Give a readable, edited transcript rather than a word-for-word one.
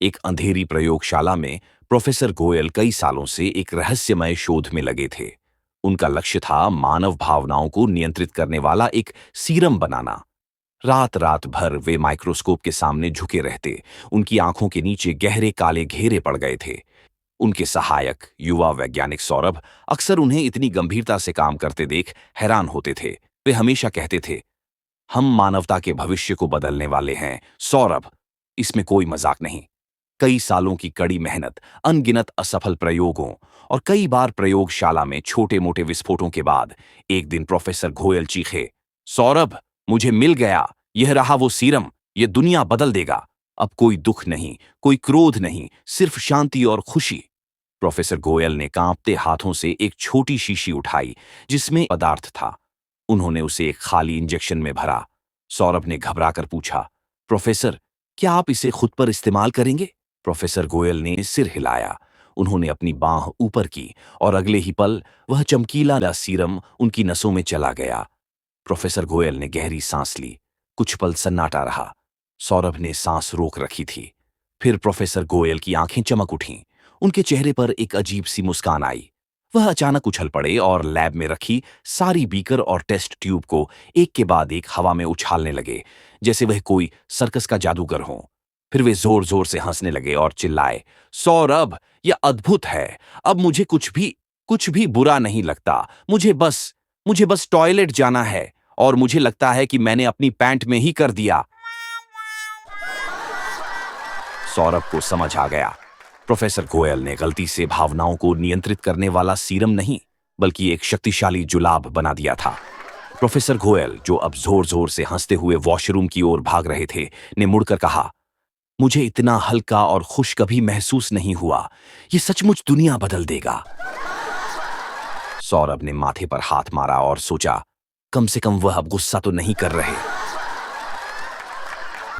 एक अंधेरी प्रयोगशाला में प्रोफेसर गोयल कई सालों से एक रहस्यमय शोध में लगे थे। उनका लक्ष्य था मानव भावनाओं को नियंत्रित करने वाला एक सीरम बनाना। रात रात भर वे माइक्रोस्कोप के सामने झुके रहते। उनकी आंखों के नीचे गहरे काले घेरे पड़ गए थे। उनके सहायक युवा वैज्ञानिक सौरभ अक्सर उन्हें इतनी गंभीरता से काम करते देख हैरान होते थे। वे हमेशा कहते थे, हम मानवता के भविष्य को बदलने वाले हैं सौरभ, इसमें कोई मजाक नहीं। कई सालों की कड़ी मेहनत, अनगिनत असफल प्रयोगों और कई बार प्रयोगशाला में छोटे मोटे विस्फोटों के बाद एक दिन प्रोफेसर गोयल चीखे, सौरभ, मुझे मिल गया, यह रहा वो सीरम, यह दुनिया बदल देगा। अब कोई दुख नहीं, कोई क्रोध नहीं, सिर्फ शांति और खुशी। प्रोफेसर गोयल ने कांपते हाथों से एक छोटी शीशी उठाई जिसमें पदार्थ था। उन्होंने उसे एक खाली इंजेक्शन में भरा। सौरभ ने घबराकर पूछा, प्रोफेसर, क्या आप इसे खुद पर इस्तेमाल करेंगे? प्रोफेसर गोयल ने सिर हिलाया। उन्होंने अपनी बांह ऊपर की और अगले ही पल वह चमकीला सीरम उनकी नसों में चला गया। प्रोफेसर गोयल ने गहरी सांस ली। कुछ पल सन्नाटा रहा। सौरभ ने सांस रोक रखी थी। फिर प्रोफेसर गोयल की आंखें चमक उठीं। उनके चेहरे पर एक अजीब सी मुस्कान आई। वह अचानक उछल पड़े और लैब में रखी सारी बीकर और टेस्ट ट्यूब को एक के बाद एक हवा में उछालने लगे, जैसे वह कोई सर्कस का जादूगर हो। फिर वे जोर जोर से हंसने लगे और चिल्लाए, सौरभ, यह अद्भुत है। अब मुझे कुछ भी बुरा नहीं लगता। मुझे बस टॉयलेट जाना है और मुझे लगता है कि मैंने अपनी पैंट में ही कर दिया। सौरभ को समझ आ गया। प्रोफेसर गोयल ने गलती से भावनाओं को नियंत्रित करने वाला सीरम नहीं, बल्कि एक शक्तिशाली जुलाब बना दिया था। प्रोफेसर गोयल, जो अब जोर जोर से हंसते हुए वॉशरूम की ओर भाग रहे थे, ने मुड़कर कहा, मुझे इतना हल्का और खुश कभी महसूस नहीं हुआ। ये सचमुच दुनिया बदल देगा। सौरभ ने माथे पर हाथ मारा और सोचा, कम से कम वह अब गुस्सा तो नहीं कर रहे।